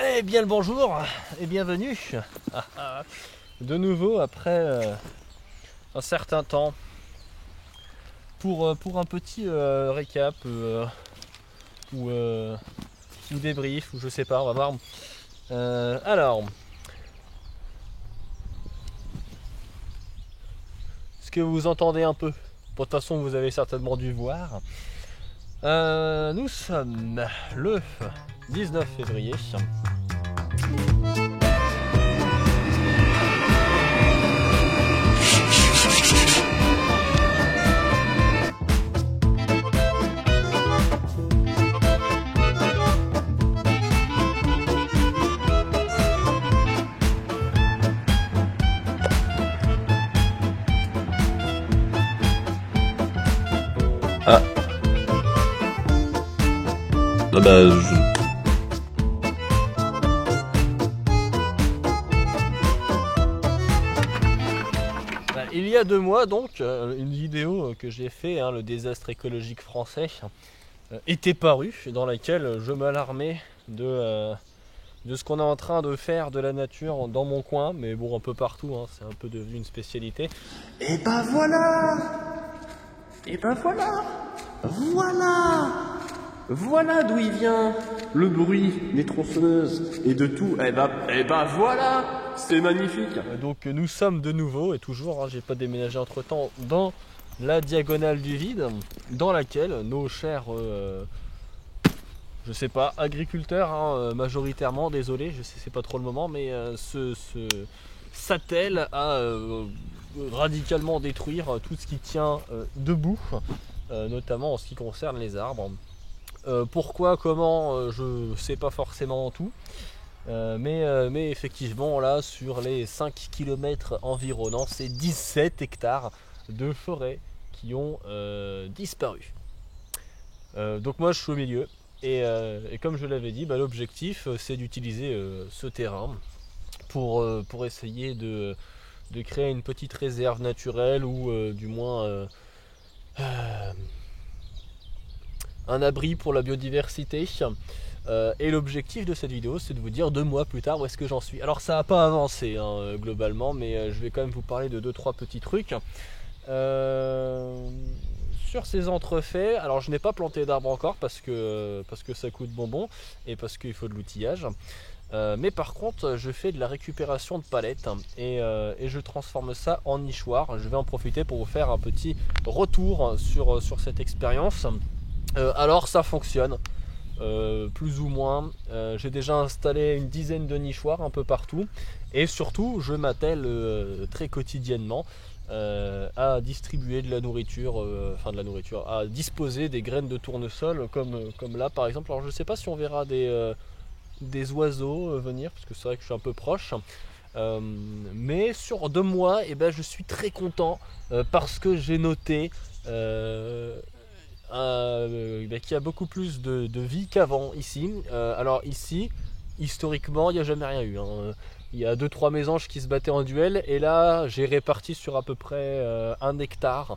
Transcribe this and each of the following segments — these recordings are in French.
Eh bien le bonjour et bienvenue de nouveau après un certain temps pour un petit récap ou débrief ou je sais pas, on va voir. Alors, ce que vous entendez un peu, de toute façon vous avez certainement dû voir, nous sommes le 19 février. Ah. Ah bah, Il y a 2 mois donc, une vidéo que j'ai fait, le désastre écologique français, était parue, dans laquelle je m'alarmais de ce qu'on est en train de faire de la nature dans mon coin, mais bon un peu partout, c'est un peu devenu une spécialité. et ben voilà. Et ben voilà. Voilà d'où il vient le bruit des tronçonneuses et de tout. Et ben voilà, c'est magnifique. Donc nous sommes de nouveau et toujours, j'ai pas déménagé entre temps, dans la diagonale du vide, dans laquelle nos chers, je sais pas, agriculteurs, majoritairement, désolé, je sais c'est pas trop le moment, mais se s'attellent à radicalement détruire tout ce qui tient debout, notamment en ce qui concerne les arbres. Pourquoi, comment, je sais pas forcément tout. Mais effectivement là sur les 5 km environnants, c'est 17 hectares de forêt qui ont disparu. Donc moi je suis au milieu et comme je l'avais dit, l'objectif c'est d'utiliser ce terrain pour essayer de créer une petite réserve naturelle ou du moins un abri pour la biodiversité. Et l'objectif de cette vidéo, c'est de vous dire 2 mois plus tard où est-ce que j'en suis. Alors ça n'a pas avancé globalement, mais je vais quand même vous parler de 2-3 petits trucs. Sur ces entrefaits, alors je n'ai pas planté d'arbres encore parce que ça coûte bonbon et parce qu'il faut de l'outillage. Mais par contre, je fais de la récupération de palettes et je transforme ça en nichoir. Je vais en profiter pour vous faire un petit retour sur cette expérience. Alors ça fonctionne. Plus ou moins, j'ai déjà installé une dizaine de nichoirs un peu partout et surtout je m'attelle très quotidiennement à distribuer de la nourriture, à disposer des graines de tournesol comme là par exemple. Alors je sais pas si on verra des oiseaux venir parce que c'est vrai que je suis un peu proche, mais sur 2 mois je suis très content parce que j'ai noté qu'il y a beaucoup plus de vie qu'avant ici. Alors ici, historiquement, il n'y a jamais rien eu. Il y a 2-3 mésanges qui se battaient en duel et là j'ai réparti sur à peu près 1 hectare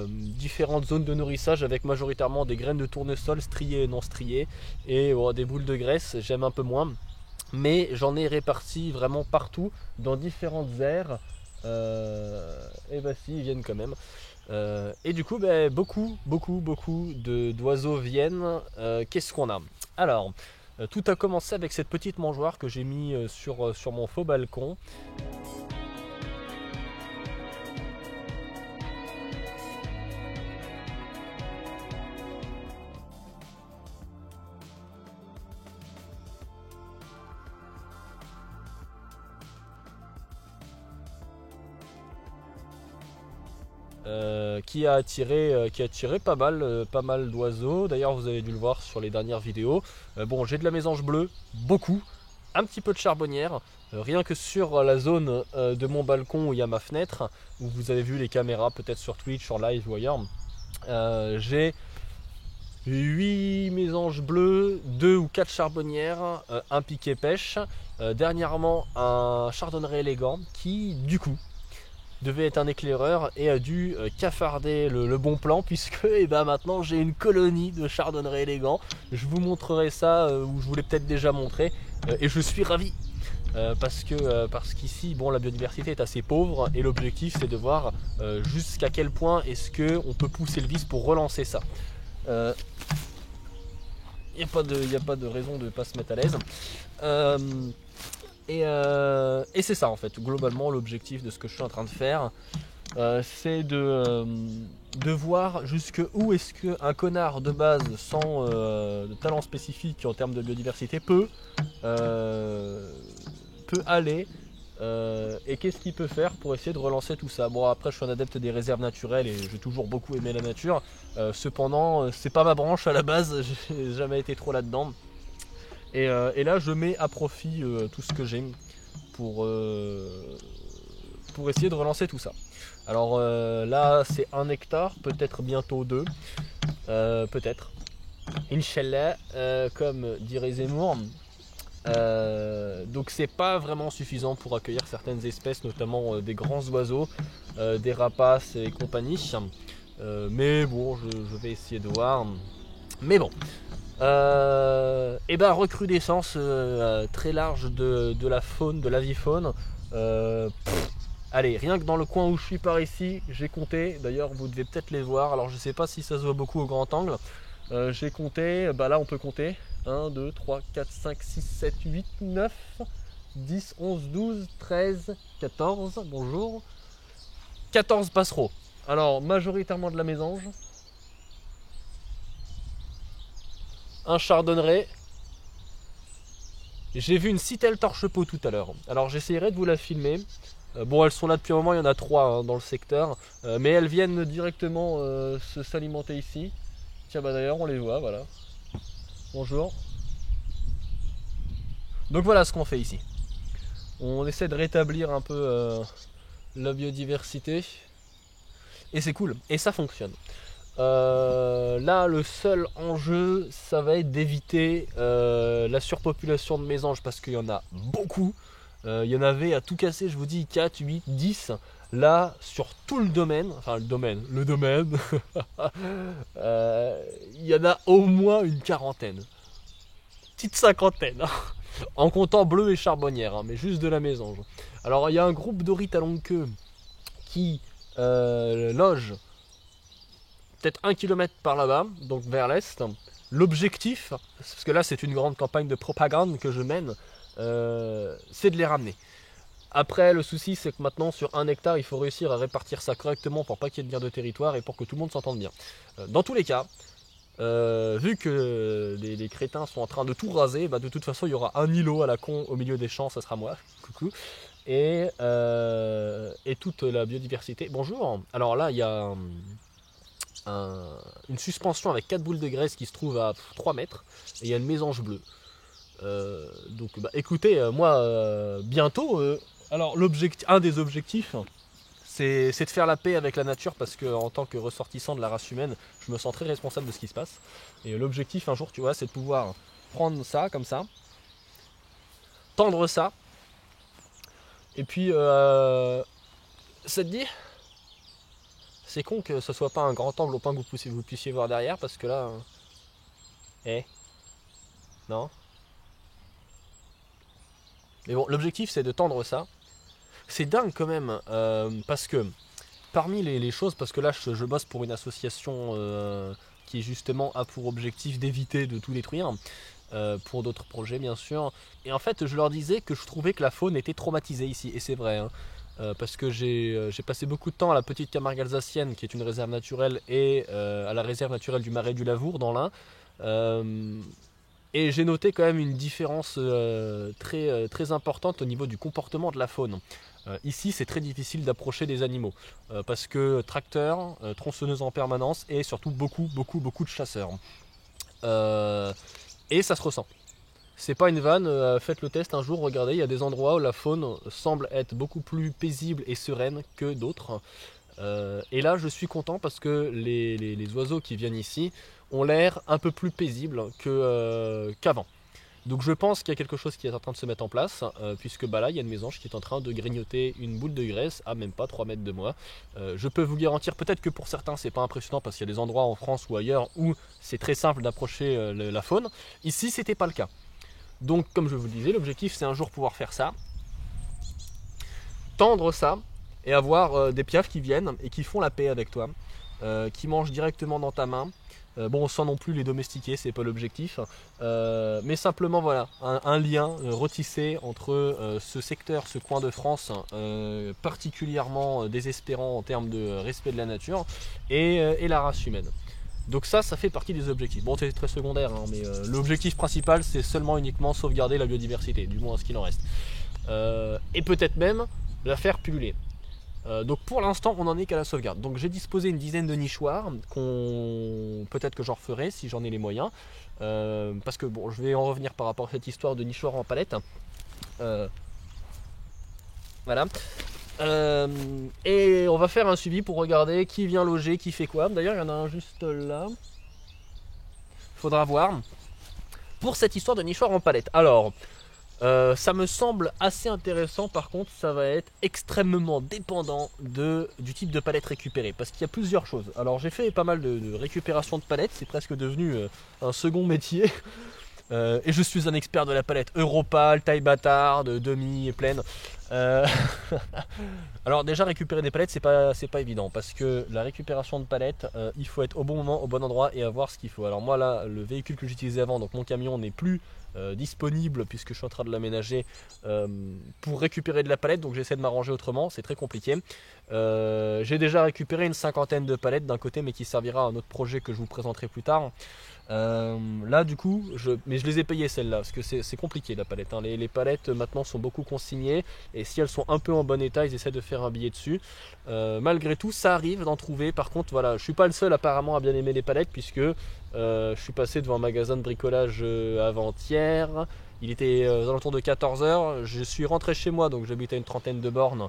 différentes zones de nourrissage avec majoritairement des graines de tournesol striées et non striées et des boules de graisse, j'aime un peu moins. Mais j'en ai réparti vraiment partout dans différentes aires. Et si, ils viennent quand même. Et du coup, beaucoup d'oiseaux viennent. Qu'est-ce qu'on a? Alors, tout a commencé avec cette petite mangeoire que j'ai mis sur mon faux balcon. Qui a attiré pas mal d'oiseaux. D'ailleurs vous avez dû le voir sur les dernières vidéos. Bon, j'ai de la mésange bleue, beaucoup, un petit peu de charbonnière, rien que sur la zone de mon balcon où il y a ma fenêtre, où vous avez vu les caméras peut-être sur Twitch, sur live ou ailleurs. J'ai 8 mésanges bleues, 2 ou 4 charbonnières, un piquet pêche, dernièrement un chardonneret élégant qui du coup devait être un éclaireur et a dû cafarder le bon plan, puisque maintenant j'ai une colonie de chardonneret élégant. Je vous montrerai ça, ou je vous l'ai peut-être déjà montré, et je suis ravi. Parce qu'ici, bon, la biodiversité est assez pauvre, et l'objectif c'est de voir jusqu'à quel point est-ce qu'on peut pousser le vice pour relancer ça. Il n'y a pas de raison de ne pas se mettre à l'aise. Et c'est ça en fait, globalement l'objectif de ce que je suis en train de faire, c'est de voir jusqu'où est-ce qu'un connard de base sans de talent spécifique en termes de biodiversité peut aller, et qu'est-ce qu'il peut faire pour essayer de relancer tout ça. Bon, après je suis un adepte des réserves naturelles et j'ai toujours beaucoup aimé la nature, cependant c'est pas ma branche à la base, j'ai jamais été trop là-dedans. Et là je mets à profit tout ce que j'ai pour essayer de relancer tout ça. Alors là c'est 1 hectare, peut-être bientôt 2, peut-être. Inch'Allah, comme dirait Zemmour. Donc c'est pas vraiment suffisant pour accueillir certaines espèces, notamment des grands oiseaux, des rapaces et compagnie. Mais bon, je vais essayer de voir. Mais bon. Et ben recrudescence très large de la faune, de l'avifaune. Allez, rien que dans le coin où je suis par ici, j'ai compté. D'ailleurs, vous devez peut-être les voir. Alors, je sais pas si ça se voit beaucoup au grand angle. J'ai compté. Bah là, on peut compter. 1, 2, 3, 4, 5, 6, 7, 8, 9, 10, 11, 12, 13, 14. Bonjour. 14 passereaux. Alors, majoritairement de la mésange. Un chardonneret. J'ai vu une citelle torche-peau tout à l'heure. Alors j'essaierai de vous la filmer. Bon, elles sont là depuis un moment, il y en a 3 dans le secteur. Mais elles viennent directement s'alimenter ici. Tiens, bah d'ailleurs, on les voit, voilà. Bonjour. Donc voilà ce qu'on fait ici. On essaie de rétablir un peu la biodiversité. Et c'est cool. Et ça fonctionne. Là, le seul enjeu, ça va être d'éviter la surpopulation de mésanges, parce qu'il y en a beaucoup. Il y en avait à tout casser, je vous dis 4, 8, 10. Là, sur tout le domaine, le domaine, il y en a au moins une quarantaine. Petite cinquantaine. En comptant bleu et charbonnière, hein, mais juste de la mésange. Alors, il y a un groupe d'orites à longue queue qui loge peut-être 1 km par là-bas, donc vers l'est. L'objectif, parce que là c'est une grande campagne de propagande que je mène, c'est de les ramener. Après, le souci c'est que maintenant sur 1 hectare, il faut réussir à répartir ça correctement pour pas qu'il y ait de guerre de territoire et pour que tout le monde s'entende bien. Dans tous les cas, vu que les crétins sont en train de tout raser, bah, de toute façon il y aura un îlot à la con au milieu des champs, ça sera moi. Coucou. Et toute la biodiversité. Bonjour. Alors là il y a une suspension avec 4 boules de graisse qui se trouve à 3 mètres, et il y a une mésange bleue. Donc bah, écoutez, moi bientôt, alors un des objectifs c'est de faire la paix avec la nature, parce que en tant que ressortissant de la race humaine, je me sens très responsable de ce qui se passe. Et l'objectif un jour, tu vois, c'est de pouvoir prendre ça comme ça, tendre ça, et puis ça te dit, c'est con que ce soit pas un grand angle au point que vous puissiez voir derrière, parce que là... Non. Mais bon, l'objectif c'est de tendre ça. C'est dingue quand même, parce que parmi les choses, parce que là je bosse pour une association qui justement a pour objectif d'éviter de tout détruire, pour d'autres projets bien sûr. Et en fait je leur disais que je trouvais que la faune était traumatisée ici, et c'est vrai, hein. Parce que j'ai passé beaucoup de temps à la petite Camargue alsacienne, qui est une réserve naturelle, et à la réserve naturelle du Marais du Lavour dans l'Ain. Et j'ai noté quand même une différence très importante au niveau du comportement de la faune. Ici, c'est très difficile d'approcher des animaux, parce que tracteurs, tronçonneuses en permanence, et surtout beaucoup de chasseurs. Et ça se ressent. C'est pas une vanne, faites le test un jour, regardez, il y a des endroits où la faune semble être beaucoup plus paisible et sereine que d'autres. Et là je suis content parce que les oiseaux qui viennent ici ont l'air un peu plus paisibles qu'avant. Donc je pense qu'il y a quelque chose qui est en train de se mettre en place, puisque bah là il y a une mésange qui est en train de grignoter une boule de graisse à même pas 3 mètres de moi. Je peux vous garantir, peut-être que pour certains c'est pas impressionnant parce qu'il y a des endroits en France ou ailleurs où c'est très simple d'approcher la faune. Ici c'était pas le cas. Donc comme je vous le disais, l'objectif c'est un jour pouvoir faire ça, tendre ça et avoir des piafs qui viennent et qui font la paix avec toi, qui mangent directement dans ta main. Bon, sans non plus les domestiquer, c'est pas l'objectif, mais simplement voilà, un lien retissé entre ce secteur, ce coin de France, particulièrement désespérant en termes de respect de la nature, et la race humaine. Donc ça fait partie des objectifs. Bon, c'est très secondaire, hein, mais l'objectif principal, c'est seulement uniquement sauvegarder la biodiversité, du moins ce qu'il en reste. Et peut-être même la faire pulluler. Donc pour l'instant on n'en est qu'à la sauvegarde. Donc j'ai disposé une dizaine de nichoirs peut-être que j'en referai si j'en ai les moyens, parce que bon, je vais en revenir par rapport à cette histoire de nichoirs en palette. Voilà. Et on va faire un suivi pour regarder qui vient loger, qui fait quoi. D'ailleurs il y en a un juste là, faudra voir pour cette histoire de nichoirs en palette. Alors ça me semble assez intéressant. Par contre ça va être extrêmement dépendant du type de palette récupérée, parce qu'il y a plusieurs choses. Alors j'ai fait pas mal de récupération de palettes, c'est presque devenu un second métier. Et je suis un expert de la palette Europale, taille bâtarde, demi et pleine. Alors déjà récupérer des palettes c'est pas évident, parce que la récupération de palettes il faut être au bon moment, au bon endroit et avoir ce qu'il faut. Alors moi là, le véhicule que j'utilisais avant, donc mon camion, n'est plus disponible puisque je suis en train de l'aménager pour récupérer de la palette, donc j'essaie de m'arranger autrement, c'est très compliqué. J'ai déjà récupéré une 50aine de palettes d'un côté, mais qui servira à un autre projet que je vous présenterai plus tard. Là du coup, mais je les ai payées celles-là, parce que c'est compliqué la palette, hein. Les palettes maintenant sont beaucoup consignées, et si elles sont un peu en bon état, ils essaient de faire un billet dessus. Malgré tout, ça arrive d'en trouver. Par contre, voilà, je suis pas le seul apparemment à bien aimer les palettes, puisque je suis passé devant un magasin de bricolage avant-hier. Il était aux alentours de 14 h, je suis rentré chez moi, donc j'habite à une trentaine de bornes.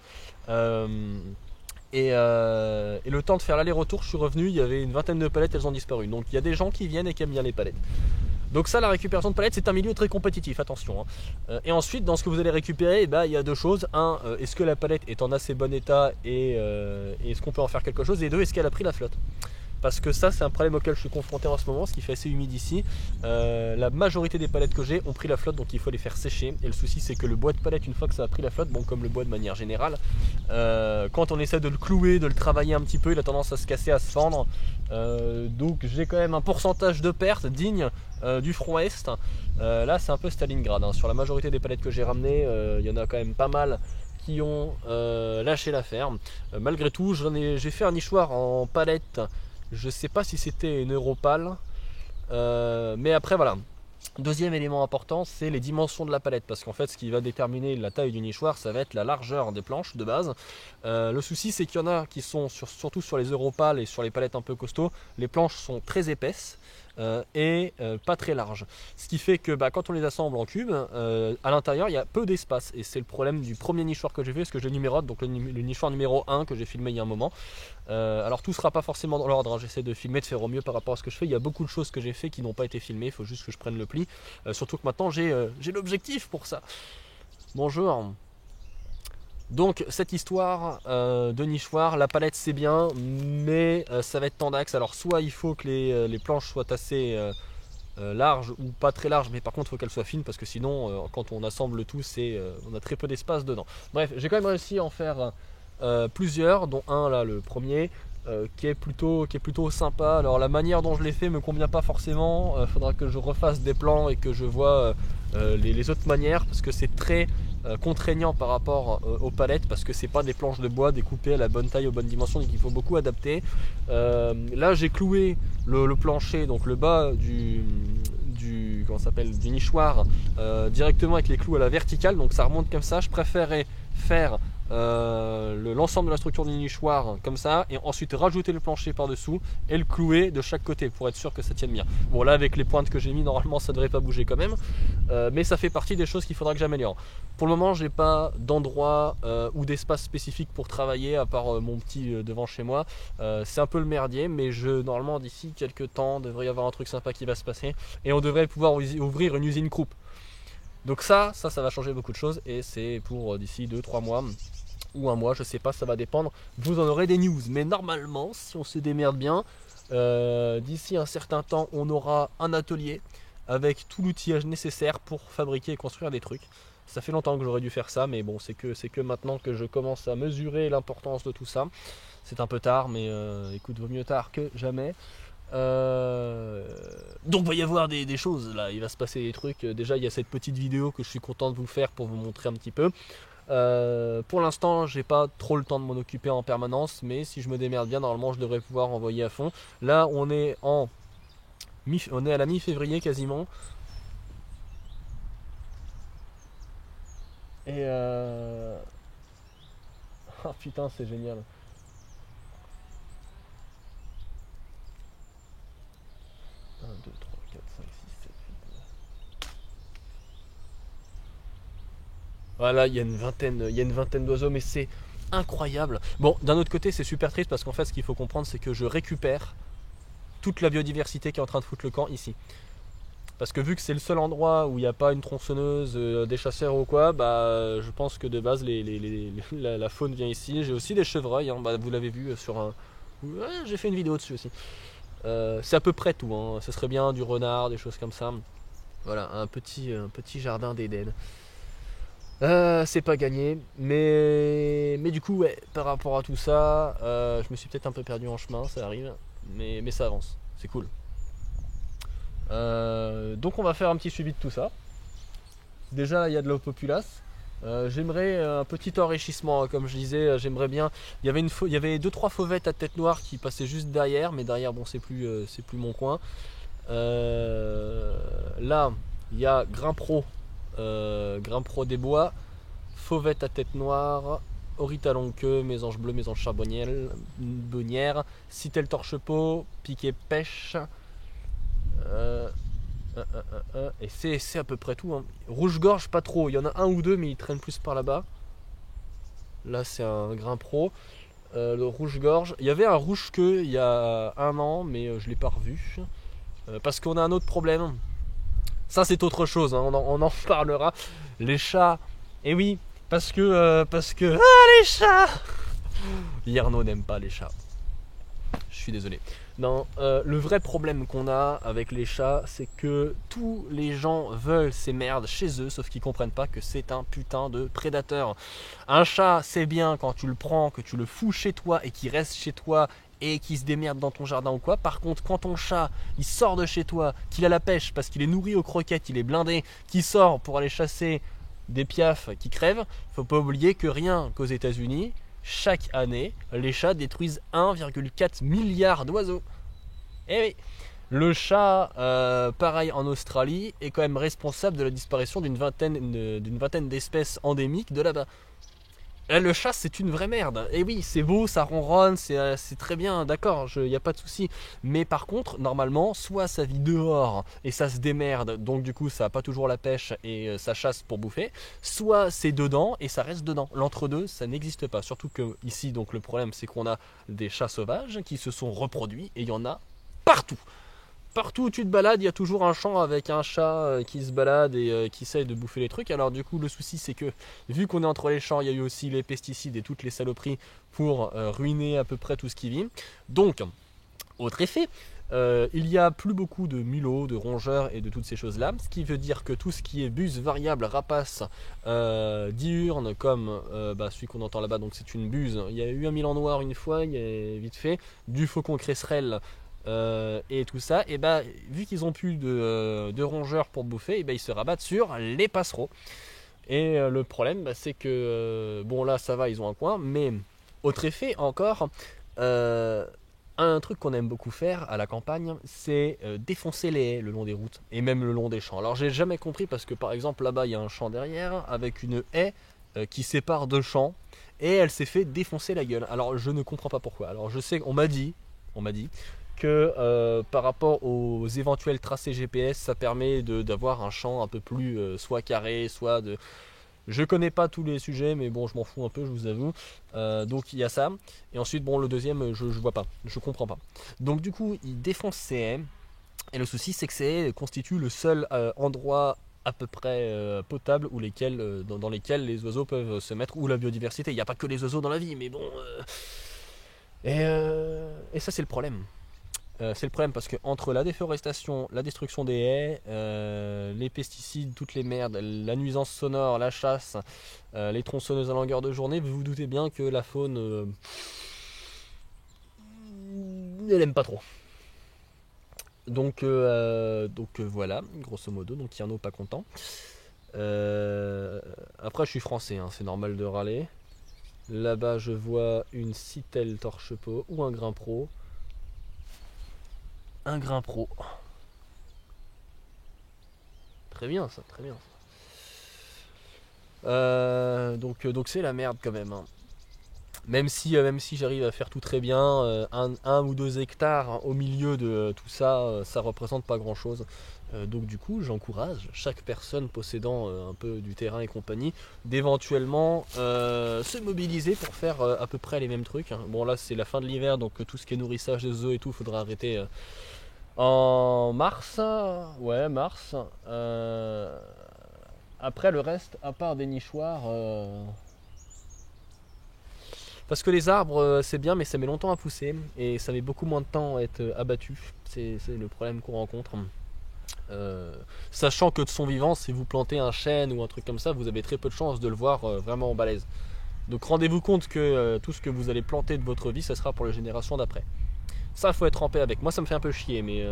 Et le temps de faire l'aller-retour, je suis revenu, il y avait une vingtaine de palettes, elles ont disparu. Donc il y a des gens qui viennent et qui aiment bien les palettes. Donc ça, la récupération de palettes, c'est un milieu très compétitif, attention, hein. Et ensuite, dans ce que vous allez récupérer, il y a deux choses. Un, est-ce que la palette est en assez bon état, et est-ce qu'on peut en faire quelque chose? Et deux, est-ce qu'elle a pris la flotte? Parce que ça, c'est un problème auquel je suis confronté en ce moment, ce qui fait assez humide ici. La majorité des palettes que j'ai ont pris la flotte, donc il faut les faire sécher. Et le souci, c'est que le bois de palette, une fois que ça a pris la flotte, bon, comme le bois de manière générale, quand on essaie de le clouer, de le travailler un petit peu, il a tendance à se casser, à se fendre. Donc j'ai quand même un pourcentage de perte digne du front Est. Là, c'est un peu Stalingrad, hein. Sur la majorité des palettes que j'ai ramenées, il y en a quand même pas mal qui ont lâché l'affaire. Malgré tout, j'ai fait un nichoir en palette. Je sais pas si c'était une Europale, mais après voilà. Deuxième élément important, c'est les dimensions de la palette, parce qu'en fait ce qui va déterminer la taille du nichoir, ça va être la largeur des planches de base. Le souci, c'est qu'il y en a qui sont surtout sur les Europales et sur les palettes un peu costauds, les planches sont très épaisses et pas très larges, ce qui fait que quand on les assemble en cubes, à l'intérieur il y a peu d'espace, et c'est le problème du premier nichoir que j'ai fait, parce que je le numérote, donc le nichoir numéro 1 que j'ai filmé il y a un moment. Alors tout sera pas forcément dans l'ordre, hein. J'essaie de filmer, de faire au mieux par rapport à ce que je fais. Il y a beaucoup de choses que j'ai fait qui n'ont pas été filmées, il faut juste que je prenne le pli, surtout que maintenant j'ai l'objectif pour ça. Bonjour. Donc cette histoire de nichoir, la palette c'est bien, mais ça va être tendax. Alors soit il faut que les planches soient assez larges, ou pas très larges, mais par contre il faut qu'elles soient fines, parce que sinon quand on assemble le tout, on a très peu d'espace dedans. Bref, j'ai quand même réussi à en faire plusieurs, dont un là, le premier, qui est plutôt sympa. Alors la manière dont je l'ai fait me convient pas forcément, faudra que je refasse des plans et que je vois les autres manières, parce que c'est très contraignant par rapport aux palettes, parce que c'est pas des planches de bois découpées à la bonne taille, aux bonnes dimensions, donc il faut beaucoup adapter. Là j'ai cloué le plancher, donc le bas du nichoir, directement avec les clous à la verticale, donc ça remonte comme ça. Je préférais faire l'ensemble de la structure du nichoir comme ça, et ensuite rajouter le plancher par dessous et le clouer de chaque côté pour être sûr que ça tienne bien. Bon là avec les pointes que j'ai mis, normalement ça devrait pas bouger quand même, mais ça fait partie des choses qu'il faudra que j'améliore. Pour le moment j'ai pas d'endroit ou d'espace spécifique pour travailler à part mon petit devant chez moi. C'est un peu le merdier, mais normalement d'ici quelques temps devrait y avoir un truc sympa qui va se passer et on devrait pouvoir ouvrir une usine croupe. Donc ça va changer beaucoup de choses, et c'est pour d'ici 2-3 mois ou un mois, je sais pas, ça va dépendre. Vous en aurez des news, mais normalement si on se démerde bien, d'ici un certain temps on aura un atelier avec tout l'outillage nécessaire pour fabriquer et construire des trucs. Ça fait longtemps que j'aurais dû faire ça, mais bon, c'est que maintenant que je commence à mesurer l'importance de tout ça. C'est un peu tard, mais écoute, vaut mieux tard que jamais. Donc il va y avoir des choses là, il va se passer des trucs. Déjà il y a cette petite vidéo que je suis content de vous faire pour vous montrer un petit peu. Pour l'instant j'ai pas trop le temps de m'en occuper en permanence, mais si je me démerde bien, normalement je devrais pouvoir envoyer à fond. Là on est à la mi-février quasiment. Et oh putain c'est génial. 1, 2, 3, 4, 5, 6, 7, 8, 9. Voilà, il y a une vingtaine d'oiseaux, mais c'est incroyable. Bon, d'un autre côté, c'est super triste parce qu'en fait, ce qu'il faut comprendre, c'est que je récupère toute la biodiversité qui est en train de foutre le camp ici. Parce que vu que c'est le seul endroit où il n'y a pas une tronçonneuse, des chasseurs ou quoi, bah je pense que de base la faune vient ici. J'ai aussi des chevreuils, hein, bah, vous l'avez vu sur un... Ouais, j'ai fait une vidéo dessus aussi. C'est à peu près tout, hein. Ce serait bien du renard, des choses comme ça. Voilà, un petit jardin d'Éden. C'est pas gagné, mais du coup, ouais, par rapport à tout ça, je me suis peut-être un peu perdu en chemin, ça arrive, mais ça avance, c'est cool. Donc on va faire un petit suivi de tout ça. Déjà, il y a de la populace. J'aimerais un petit enrichissement, comme je disais, j'aimerais bien. Il y avait 2-3 fauvettes à tête noire qui passaient juste derrière, mais derrière, bon, c'est plus mon coin. Là, il y a Grain Pro des Bois, fauvette à tête noire, Orita longue queue, mésange bleu, mésange charbonnière, Citel torche-peau, piquet pêche. Et c'est à peu près tout, hein. Rouge-gorge pas trop, il y en a un ou deux mais ils traînent plus par là-bas. Là c'est un Grain Pro. Le rouge-gorge, il y avait un rouge-queue il y a un an mais je l'ai pas revu. Parce qu'on a un autre problème. Ça c'est autre chose, hein, on en parlera. Les chats, et oui, parce que ah les chats. Yerno n'aime pas les chats. Je suis désolé. Non, le vrai problème qu'on a avec les chats, c'est que tous les gens veulent ces merdes chez eux, sauf qu'ils comprennent pas que c'est un putain de prédateur. Un chat, c'est bien quand tu le prends, que tu le fous chez toi et qu'il reste chez toi et qu'il se démerde dans ton jardin ou quoi. Par contre, quand ton chat, il sort de chez toi, qu'il a la pêche parce qu'il est nourri aux croquettes, il est blindé, qu'il sort pour aller chasser des piafs qui crèvent, faut pas oublier que rien qu'aux États-Unis, chaque année, les chats détruisent 1,4 milliard d'oiseaux. Et oui, le chat, pareil en Australie, est quand même responsable de la disparition d'une vingtaine d'espèces endémiques de là-bas. Le chat, c'est une vraie merde. Et oui, c'est beau, ça ronronne, c'est très bien, d'accord, il n'y a pas de souci. Mais par contre, normalement, soit ça vit dehors et ça se démerde, donc du coup, ça n'a pas toujours la pêche et ça chasse pour bouffer. Soit c'est dedans et ça reste dedans. L'entre-deux, ça n'existe pas. Surtout que ici, donc le problème, c'est qu'on a des chats sauvages qui se sont reproduits et il y en a partout. Partout où tu te balades, il y a toujours un champ avec un chat qui se balade et qui essaye de bouffer les trucs. Alors du coup, le souci c'est que vu qu'on est entre les champs, il y a eu aussi les pesticides et toutes les saloperies pour ruiner à peu près tout ce qui vit. Donc, autre effet, il n'y a plus beaucoup de mulots, de rongeurs et de toutes ces choses-là. Ce qui veut dire que tout ce qui est buse, variable, rapace, diurne, comme celui qu'on entend là-bas, donc c'est une buse. Il y a eu un milan noir une fois, il est vite fait, du faucon cresserelle. Et tout ça, et vu qu'ils ont plus de rongeurs pour bouffer, et ils se rabattent sur les passereaux. Et le problème, c'est que bon là ça va, ils ont un coin, mais autre effet encore, un truc qu'on aime beaucoup faire à la campagne, c'est défoncer les haies le long des routes et même le long des champs. Alors j'ai jamais compris parce que par exemple là-bas il y a un champ derrière avec une haie qui sépare deux champs. et elle s'est fait défoncer la gueule. Alors je ne comprends pas pourquoi. Alors je sais qu'on m'a dit que par rapport aux éventuels tracés GPS, ça permet d'avoir un champ un peu plus soit carré, soit de... Je connais pas tous les sujets, mais bon, je m'en fous un peu, je vous avoue. Donc il y a ça. Et ensuite, bon, le deuxième, je vois pas, je comprends pas. Donc du coup, il défonce ces haies. Et le souci, c'est que ces haies constituent le seul endroit à peu près potable où dans lesquels les oiseaux peuvent se mettre, ou la biodiversité. Il n'y a pas que les oiseaux dans la vie, mais bon. Et ça, c'est le problème. C'est le problème parce que entre la déforestation, la destruction des haies, les pesticides, toutes les merdes, la nuisance sonore, la chasse, les tronçonneuses à longueur de journée, vous vous doutez bien que la faune, elle aime pas trop. Donc voilà, grosso modo, donc Yarno pas content. Après, je suis français, hein, c'est normal de râler. Là-bas, je vois une Citel torche-peau ou un grain pro. Un grain pro. Très bien ça, très bien ça. Donc c'est la merde quand même, hein. Même si j'arrive à faire tout très bien, un ou 2 hectares hein, au milieu de tout ça, ça représente pas grand chose. Donc du coup, j'encourage chaque personne possédant un peu du terrain et compagnie d'éventuellement se mobiliser pour faire à peu près les mêmes trucs, hein. Bon là c'est la fin de l'hiver, donc tout ce qui est nourrissage des œufs et tout, faudra arrêter en mars. Ouais, mars. Après le reste, à part des nichoirs... Parce que les arbres, c'est bien, mais ça met longtemps à pousser et ça met beaucoup moins de temps à être abattu. C'est le problème qu'on rencontre. Sachant que de son vivant, si vous plantez un chêne ou un truc comme ça, vous avez très peu de chances de le voir vraiment en balèze. Donc rendez-vous compte que tout ce que vous allez planter de votre vie, ça sera pour les générations d'après. Ça, faut être en paix avec. Moi, ça me fait un peu chier, mais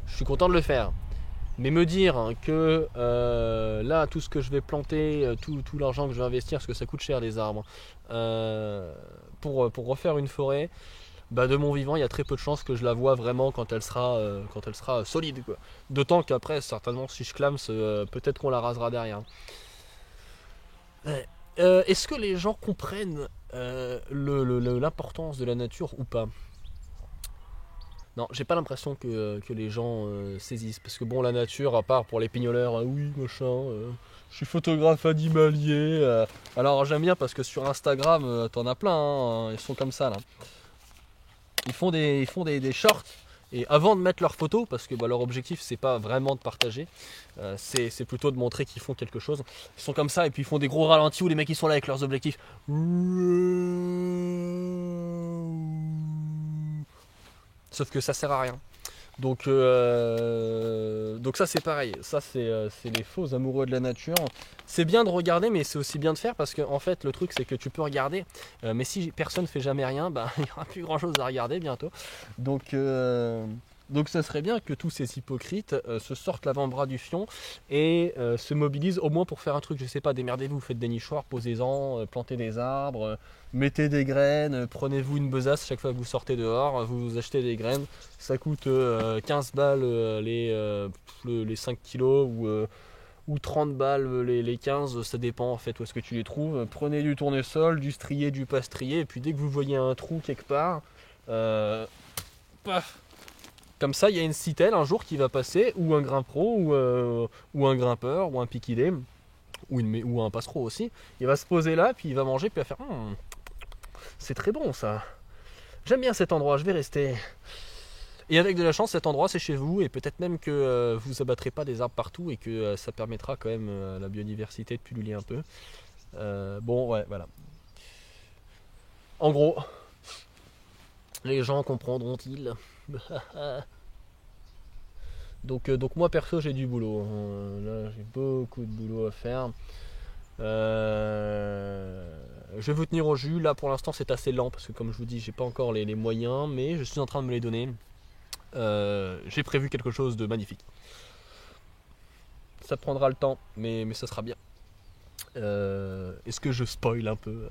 je suis content de le faire. Mais me dire que là, tout ce que je vais planter, tout l'argent que je vais investir, parce que ça coûte cher les arbres, pour refaire une forêt, bah, de mon vivant, il y a très peu de chances que je la vois vraiment quand elle sera solide, quoi. D'autant qu'après, certainement, si je clame, peut-être qu'on la rasera derrière. Ouais. Est-ce que les gens comprennent l'importance de la nature ou pas? Non, j'ai pas l'impression que les gens saisissent. Parce que bon, la nature, à part pour les pignoleurs, oui, machin, je suis photographe animalier. Alors j'aime bien parce que sur Instagram, t'en as plein, hein, ils sont comme ça là. Ils font des shorts. Et avant de mettre leurs photos, parce que bah, leur objectif c'est pas vraiment de partager, c'est plutôt de montrer qu'ils font quelque chose. Ils sont comme ça et puis ils font des gros ralentis où les mecs ils sont là avec leurs objectifs. Sauf que ça sert à rien. Donc ça c'est pareil. Ça c'est les faux amoureux de la nature. C'est bien de regarder, mais c'est aussi bien de faire parce que en fait le truc c'est que tu peux regarder, mais si personne fait jamais rien, bah il n'y aura plus grand chose à regarder bientôt. Donc ça serait bien que tous ces hypocrites se sortent l'avant-bras du fion et se mobilisent au moins pour faire un truc, je sais pas, démerdez-vous, faites des nichoirs, posez-en, plantez des arbres, mettez des graines, prenez-vous une besace chaque fois que vous sortez dehors, vous achetez des graines, ça coûte 15 balles les 5 kilos ou 30 balles les 15, ça dépend en fait où est-ce que tu les trouves. Prenez du tournesol, du strié, du pas strié, et puis dès que vous voyez un trou quelque part, paf. Comme ça, il y a une citelle un jour qui va passer, ou un grain pro, ou un grimpeur, ou un piquidé, ou un passereau aussi. Il va se poser là, puis il va manger, puis il va faire c'est très bon ça. J'aime bien cet endroit, je vais rester. Et avec de la chance, cet endroit c'est chez vous, et peut-être même que vous abattrez pas des arbres partout, et que ça permettra quand même à la biodiversité de pulluler un peu. Bon, ouais, voilà. En gros, les gens comprendront-ils? Donc moi perso j'ai du boulot, hein. Là j'ai beaucoup de boulot à faire. Je vais vous tenir au jus. Là pour l'instant c'est assez lent parce que comme je vous dis j'ai pas encore les moyens, mais je suis en train de me les donner. J'ai prévu quelque chose de magnifique. Ça prendra le temps, mais ça sera bien. Est-ce que je spoil un peu?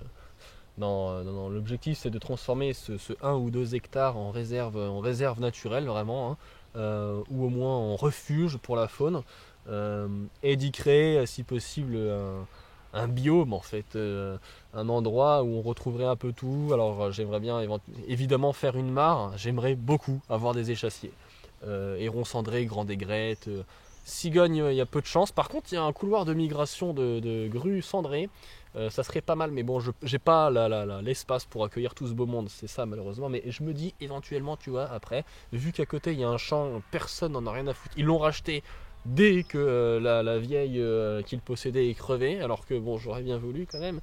Non, l'objectif c'est de transformer ce 1 ou 2 hectares en réserve naturelle vraiment, hein, ou au moins en refuge pour la faune, et d'y créer si possible un biome en fait, un endroit où on retrouverait un peu tout. Alors j'aimerais bien évidemment faire une mare, j'aimerais beaucoup avoir des échassiers. Hérons cendrés, grands aigrettes, cigognes, il y a peu de chance. Par contre, il y a un couloir de migration de grues cendrées. Ça serait pas mal, mais bon, j'ai pas l'espace pour accueillir tout ce beau monde, c'est ça malheureusement. Mais je me dis éventuellement, tu vois, après, vu qu'à côté il y a un champ, personne n'en a rien à foutre. Ils l'ont racheté dès que la vieille qu'il possédait est crevée, alors que bon, j'aurais bien voulu quand même.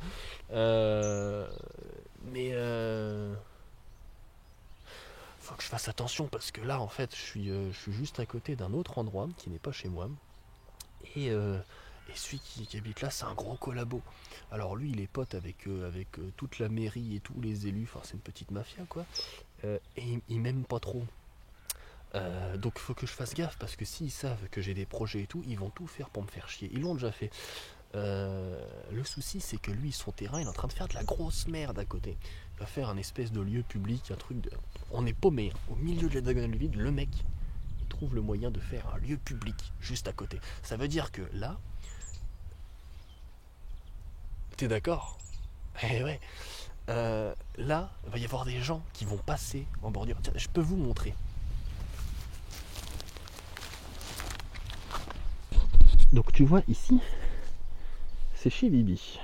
Mais faut que je fasse attention parce que là, en fait, je suis juste à côté d'un autre endroit qui n'est pas chez moi. Et celui qui habite là, c'est un gros collabo. Alors lui, il est pote avec toute la mairie et tous les élus. Enfin, c'est une petite mafia, quoi. Et il m'aime pas trop. Donc il faut que je fasse gaffe parce que s'ils savent que j'ai des projets et tout, ils vont tout faire pour me faire chier. Ils l'ont déjà fait. Le souci, c'est que lui, son terrain, il est en train de faire de la grosse merde à côté. Il va faire un espèce de lieu public, un truc de... On est paumé, hein. Au milieu de la diagonale vide, le mec, il trouve le moyen de faire un lieu public juste à côté. Ça veut dire que là... T'es d'accord? Eh ouais. Là, il va y avoir des gens qui vont passer en bordure. Tiens, je peux vous montrer. Donc tu vois ici, c'est chez Bibi.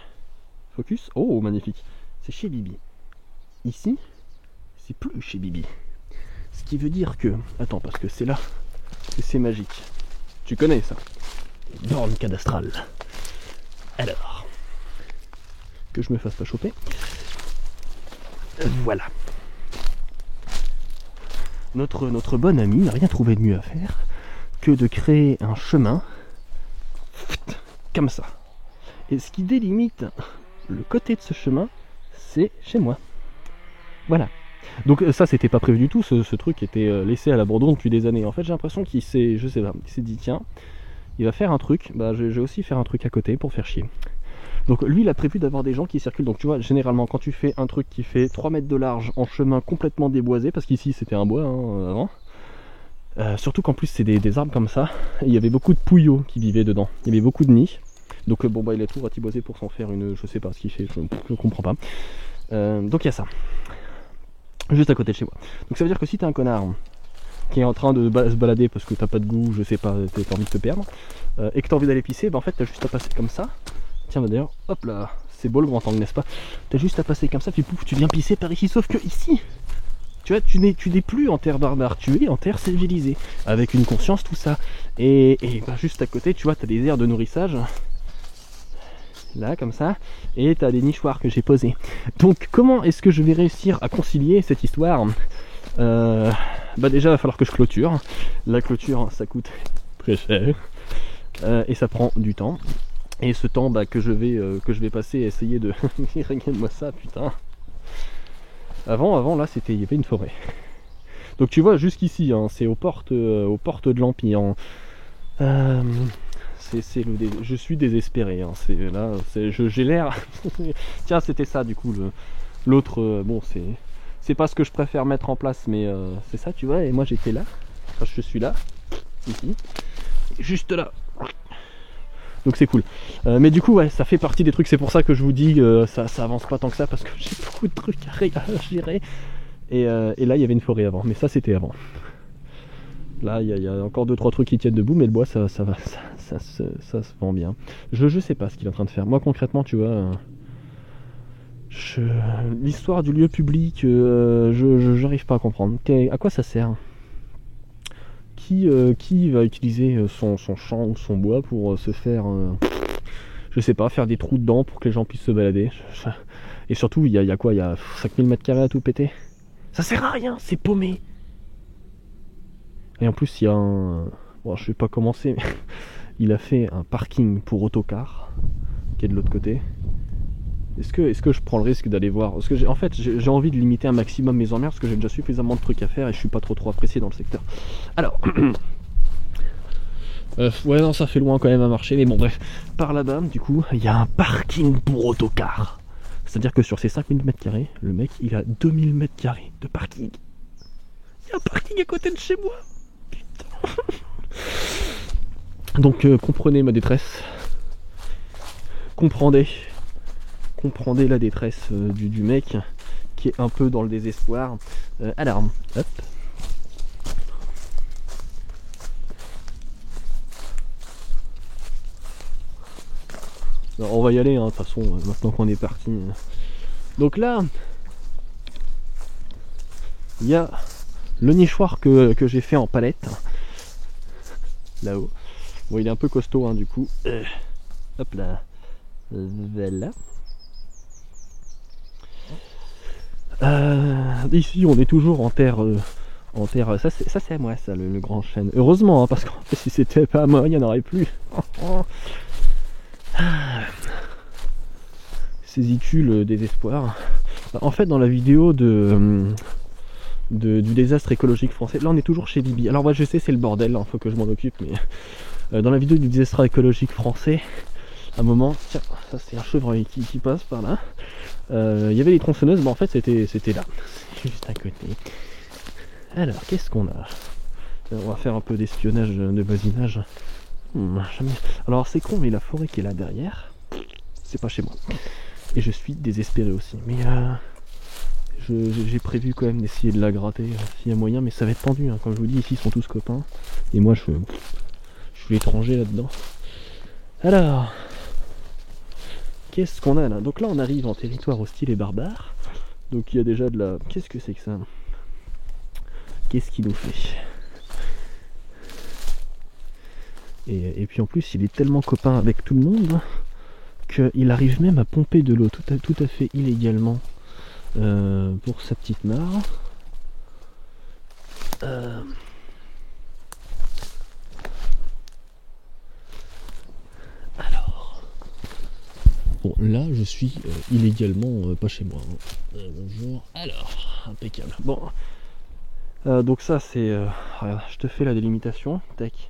Focus. Oh, magnifique. C'est chez Bibi. Ici, c'est plus chez Bibi. Ce qui veut dire que... Attends, parce que c'est là que c'est magique. Tu connais ça. Borne cadastrale. Alors, que je me fasse pas choper. Voilà. Notre bon ami n'a rien trouvé de mieux à faire que de créer un chemin comme ça. Et ce qui délimite le côté de ce chemin, c'est chez moi. Voilà. Donc ça, c'était pas prévu du tout, ce truc était laissé à l'abandon depuis des années. En fait, j'ai l'impression qu'il s'est, je sais pas, il s'est dit tiens, il va faire un truc, bah je vais aussi faire un truc à côté pour faire chier. Donc lui, il a prévu d'avoir des gens qui circulent. Donc tu vois, généralement, quand tu fais un truc qui fait 3 mètres de large en chemin complètement déboisé, parce qu'ici c'était un bois avant, surtout qu'en plus c'est des arbres comme ça, et il y avait beaucoup de pouillots qui vivaient dedans, il y avait beaucoup de nids. Donc bon bah il a tout ratiboisé pour s'en faire une, je sais pas ce qu'il fait, je comprends pas. Donc il y a ça, juste à côté de chez moi. Donc ça veut dire que si t'es un connard qui est en train de se balader parce que t'as pas de goût, je sais pas, t'as envie de te perdre, et que t'as envie d'aller pisser, bah en fait t'as juste à passer comme ça. Tiens bah d'ailleurs, hop là, c'est beau le grand angle, n'est-ce pas? T'as juste à passer comme ça, puis pouf, tu viens pisser par ici, sauf que ici, tu vois, tu n'es plus en terre barbare, tu es en terre civilisée, avec une conscience, tout ça. Et bah, juste à côté, tu vois, t'as des aires de nourrissage, là, comme ça, et t'as des nichoirs que j'ai posés. Donc, comment est-ce que je vais réussir à concilier cette histoire? Bah déjà, il va falloir que je clôture. La clôture, ça coûte très cher, et ça prend du temps. Et ce temps bah, que je vais passer à essayer de... Regarde-moi ça, putain. Avant là, il y avait une forêt. Donc tu vois, jusqu'ici, hein, c'est aux portes de l'Empire. Je suis désespéré. Hein, j'ai l'air... Tiens, c'était ça, du coup. L'autre, bon, c'est pas ce que je préfère mettre en place, mais c'est ça, tu vois. Et moi, j'étais là. Enfin, je suis là. Ici. Juste là. Donc c'est cool. Mais du coup ouais, ça fait partie des trucs, c'est pour ça que je vous dis ça avance pas tant que ça, parce que j'ai beaucoup de trucs à gérer. Et là il y avait une forêt avant, mais ça c'était avant. Là il y a encore 2-3 trucs qui tiennent debout, mais le bois ça va, ça se vend bien. Je sais pas ce qu'il est en train de faire. Moi concrètement tu vois, l'histoire du lieu public, j'arrive pas à comprendre. À quoi ça sert? Qui va utiliser son champ ou son bois pour se faire, je sais pas, faire des trous dedans pour que les gens puissent se balader. Et surtout, il y a quoi? Il y a 5000 m² à tout péter. Ça sert à rien, c'est paumé. Et en plus, il y a un... Bon, je vais pas commencer, mais il a fait un parking pour autocar qui est de l'autre côté. Est-ce que je prends le risque d'aller voir? Parce que j'ai envie de limiter un maximum mes emmerdes, parce que j'ai déjà suffisamment de trucs à faire et je suis pas trop apprécié dans le secteur. Alors, ouais non, ça fait loin quand même à marcher, mais bon bref. Par là-bas, du coup, il y a un parking pour autocar. C'est-à-dire que sur ces 5000 m², le mec, il a 2000 m² de parking. Il y a un parking à côté de chez moi. Putain. Donc, comprenez ma détresse. comprendrez la détresse du mec qui est un peu dans le désespoir. Alors, hop. Alors, on va y aller, hein, de toute façon, maintenant qu'on est parti. Donc là, il y a le nichoir que j'ai fait en palette. Là-haut. Bon, il est un peu costaud, hein, du coup. Hop là. Voilà. Ici, on est toujours en terre. Ça c'est à moi, ça, le grand chêne. Heureusement, hein, parce que si c'était pas à moi, il n'y en aurait plus. Césicule désespoir. En fait, dans la vidéo du désastre écologique français, là on est toujours chez Bibi. Alors, moi je sais, c'est le bordel, il faut que je m'en occupe, mais dans la vidéo du désastre écologique français, à un moment, tiens, ça c'est un chevreuil qui passe par là. Il y avait les tronçonneuses, mais en fait c'était là, juste à côté. Alors, qu'est-ce qu'on a? On va faire un peu d'espionnage de voisinage. Alors c'est con, mais la forêt qui est là derrière, c'est pas chez moi. Et je suis désespéré aussi. Mais j'ai prévu quand même d'essayer de la gratter s'il y a moyen, mais ça va être tendu, hein. Comme je vous dis, ici ils sont tous copains. Et moi je suis l'étranger là-dedans. Alors, qu'est-ce qu'on a là? Donc là on arrive en territoire hostile et barbare. Donc il y a déjà de la... Qu'est-ce que c'est que ça? Qu'est-ce qu'il nous fait? Et puis en plus il est tellement copain avec tout le monde qu'il arrive même à pomper de l'eau tout à fait illégalement pour sa petite mare. Alors, bon là je suis illégalement pas chez moi, hein. Bonjour. Alors, impeccable. Bon, donc ça c'est regarde, je te fais la délimitation, tac.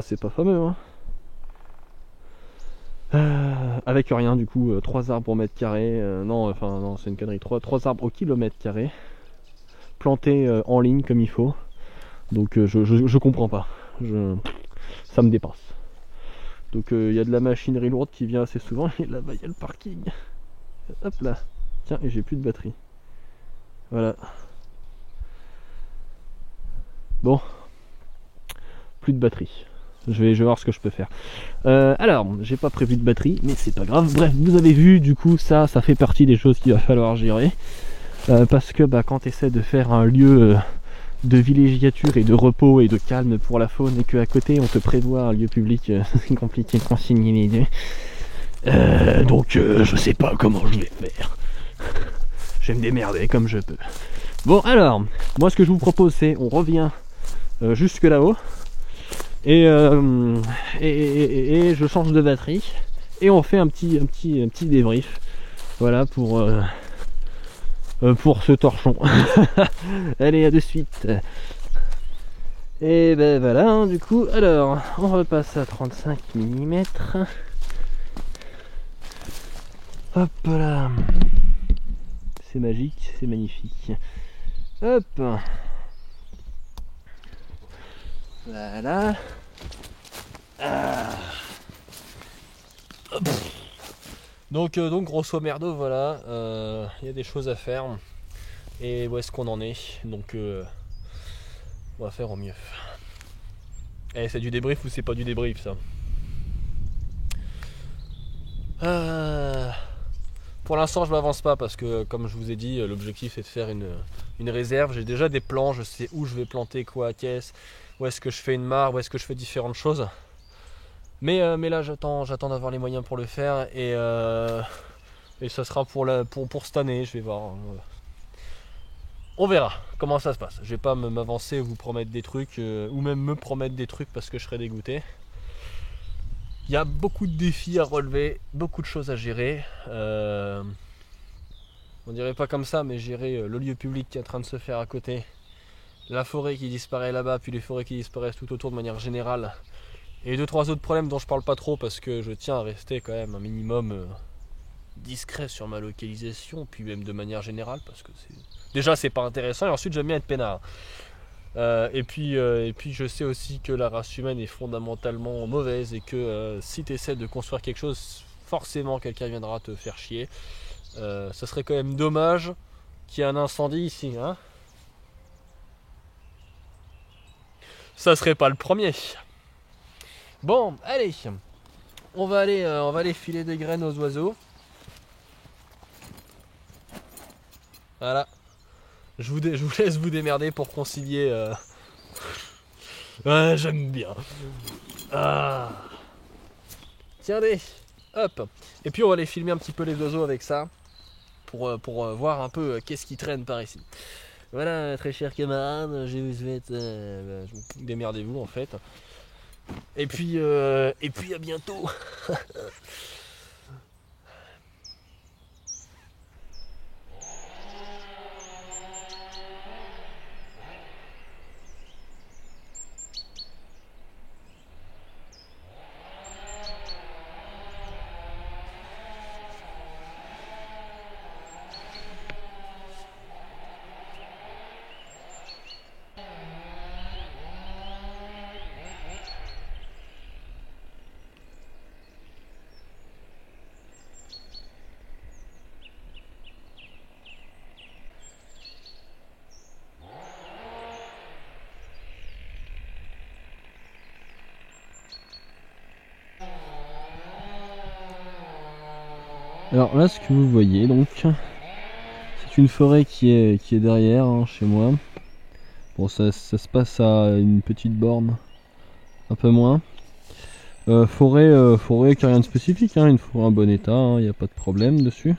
C'est pas fameux, hein. Avec rien, du coup, 3 arbres au mètre carré. Non, c'est une connerie. 3 arbres au kilomètre carré, plantés en ligne comme il faut. Donc je comprends pas. Ça me dépasse. Donc il y a de la machinerie lourde qui vient assez souvent. Et là-bas il y a le parking. Hop là. Tiens, et j'ai plus de batterie. Voilà. Bon, plus de batterie. Je vais voir ce que je peux faire. Alors, j'ai pas prévu de batterie, mais c'est pas grave. Bref, vous avez vu, du coup, ça fait partie des choses qu'il va falloir gérer. Parce que quand tu essaies de faire un lieu de villégiature et de repos et de calme pour la faune, et qu'à côté on te prévoit un lieu public, c'est compliqué de consigner les deux. Donc, je sais pas comment je vais faire. Je vais me démerder comme je peux. Bon, alors, moi ce que je vous propose, c'est on revient jusque là-haut et je change de batterie et on fait un petit débrief, voilà, pour ce torchon. Allez, à de suite. Et ben voilà, hein, du coup, alors on repasse à 35 mm. Hop là, c'est magique, c'est magnifique. Hop, voilà. Donc grosso merdo, voilà, il y a des choses à faire. Et où est-ce qu'on en est? Donc on va faire au mieux. Eh, c'est du débrief ou c'est pas du débrief, ça? Pour l'instant je m'avance pas parce que, comme je vous ai dit, l'objectif c'est de faire une réserve. J'ai déjà des plans, je sais où je vais planter quoi, qu'est-ce, où est-ce que je fais une mare, où est-ce que je fais différentes choses. Mais là j'attends d'avoir les moyens pour le faire, et ça sera pour cette année, je vais voir. On verra comment ça se passe. Je vais pas m'avancer ou vous promettre des trucs, ou même me promettre des trucs parce que je serais dégoûté. Il y a beaucoup de défis à relever, beaucoup de choses à gérer. On dirait pas comme ça, mais gérer le lieu public qui est en train de se faire à côté, la forêt qui disparaît là-bas, puis les forêts qui disparaissent tout autour de manière générale, et 2-3 autres problèmes dont je parle pas trop parce que je tiens à rester quand même un minimum discret sur ma localisation, puis même de manière générale, parce que déjà c'est pas intéressant, et ensuite j'aime bien être peinard. Et puis je sais aussi que la race humaine est fondamentalement mauvaise et que si tu essaies de construire quelque chose, forcément quelqu'un viendra te faire chier. Ça serait quand même dommage qu'il y ait un incendie ici, hein. Ça serait pas le premier. Bon, allez, on va aller filer des graines aux oiseaux. Voilà. Je vous laisse vous démerder pour concilier. Ouais, j'aime bien. Ah. Tiens, hop. Et puis on va aller filmer un petit peu les oiseaux avec ça pour voir un peu qu'est-ce qui traîne par ici. Voilà, très chers camarades, je vous souhaite démerdez-vous en fait. Et puis à bientôt. Alors là, ce que vous voyez, donc, c'est une forêt qui est derrière, hein, chez moi. Bon, ça se passe à une petite borne, un peu moins. Forêt qui n'a rien de spécifique, hein, une forêt en bon état, il n'y a pas de problème dessus.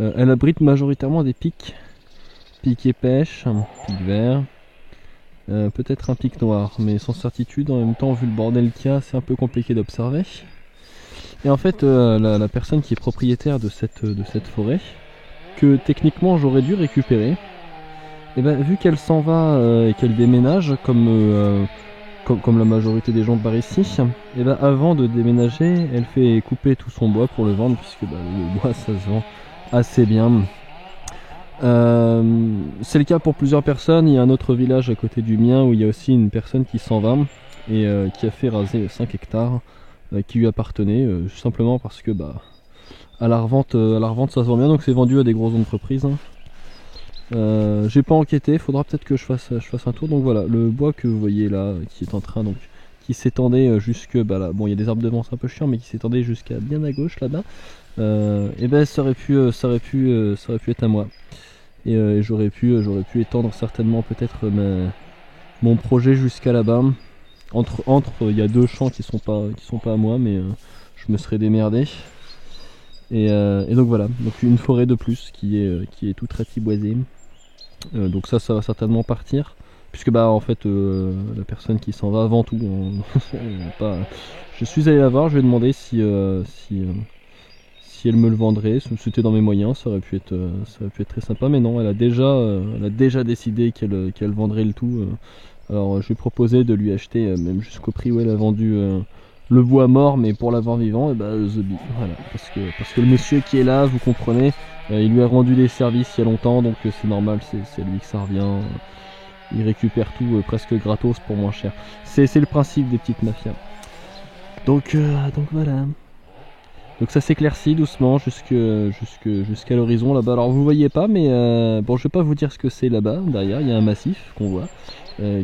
Elle abrite majoritairement des pics et pêche, pic vert, peut-être un pic noir, mais sans certitude. En même temps, vu le bordel qu'il y a, c'est un peu compliqué d'observer. Et en fait, la personne qui est propriétaire de cette forêt, que techniquement j'aurais dû récupérer, et ben, vu qu'elle s'en va et qu'elle déménage, comme la majorité des gens par ici, et ben, avant de déménager, elle fait couper tout son bois pour le vendre, puisque le bois ça se vend assez bien. C'est le cas pour plusieurs personnes. Il y a un autre village à côté du mien où il y a aussi une personne qui s'en va et qui a fait raser 5 hectares qui lui appartenaient, simplement parce que à la revente ça se vend bien, donc c'est vendu à des grosses entreprises, hein. J'ai pas enquêté, faudra peut-être que je fasse un tour. Donc voilà, le bois que vous voyez là, qui est en train, donc qui s'étendait jusque là, bon, il y a des arbres devant, c'est un peu chiant, mais qui s'étendait jusqu'à bien à gauche là-bas, et ben ça aurait pu être à moi, et j'aurais pu étendre certainement peut-être mon projet jusqu'à là-bas. Entre il y a 2 champs qui sont pas à moi, mais je me serais démerdé. Et donc voilà, donc une forêt de plus qui est toute ratiboisée. Donc ça va certainement partir, puisque en fait la personne qui s'en va avant tout, je suis allé la voir, je lui ai demandé si elle me le vendrait, c'était dans mes moyens, ça aurait pu être très sympa, mais non, elle a déjà décidé qu'elle vendrait le tout. Alors je lui ai proposé de lui acheter même jusqu'au prix où elle a vendu le bois mort, mais pour l'avoir vivant, et the bee, voilà, parce que le monsieur qui est là, vous comprenez, il lui a rendu des services il y a longtemps, donc c'est normal, c'est lui que ça revient. Il récupère tout presque gratos pour moins cher. C'est le principe des petites mafias. Donc voilà. Donc ça s'éclaircit doucement jusqu'à l'horizon là-bas. Alors vous voyez pas, mais bon, je vais pas vous dire ce que c'est là-bas. Derrière, il y a un massif qu'on voit,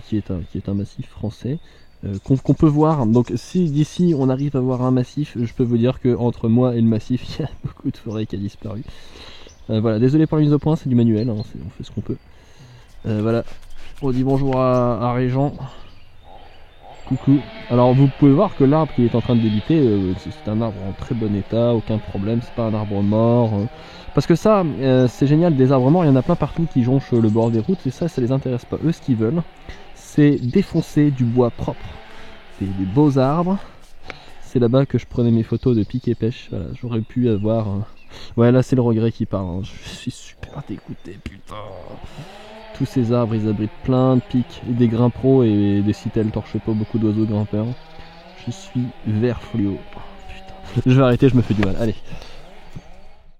qui est un massif français. Qu'on peut voir. Donc si d'ici on arrive à voir un massif, je peux vous dire que entre moi et le massif, il y a beaucoup de forêt qui a disparu. Voilà, désolé pour la mise au point, c'est du manuel, hein, on fait ce qu'on peut. Voilà, on dit bonjour à Régent. Coucou. Alors vous pouvez voir que l'arbre qui est en train de débiter, c'est un arbre en très bon état, aucun problème, c'est pas un arbre mort. Parce que ça, c'est génial, des arbres morts, il y en a plein partout qui jonchent le bord des routes, et ça les intéresse pas. Eux, ce qu'ils veulent, c'est défoncer du bois propre, des beaux arbres. C'est là-bas que je prenais mes photos de pique et pêche. Voilà, j'aurais pu avoir... Ouais, là c'est le regret qui parle, hein. Je suis super dégoûté, putain. Tous ces arbres, ils abritent plein de pics et des grimperos et des citelles torchent pas, beaucoup d'oiseaux grimpeurs. Je suis vert fluo. Putain. Je vais arrêter, je me fais du mal. Allez.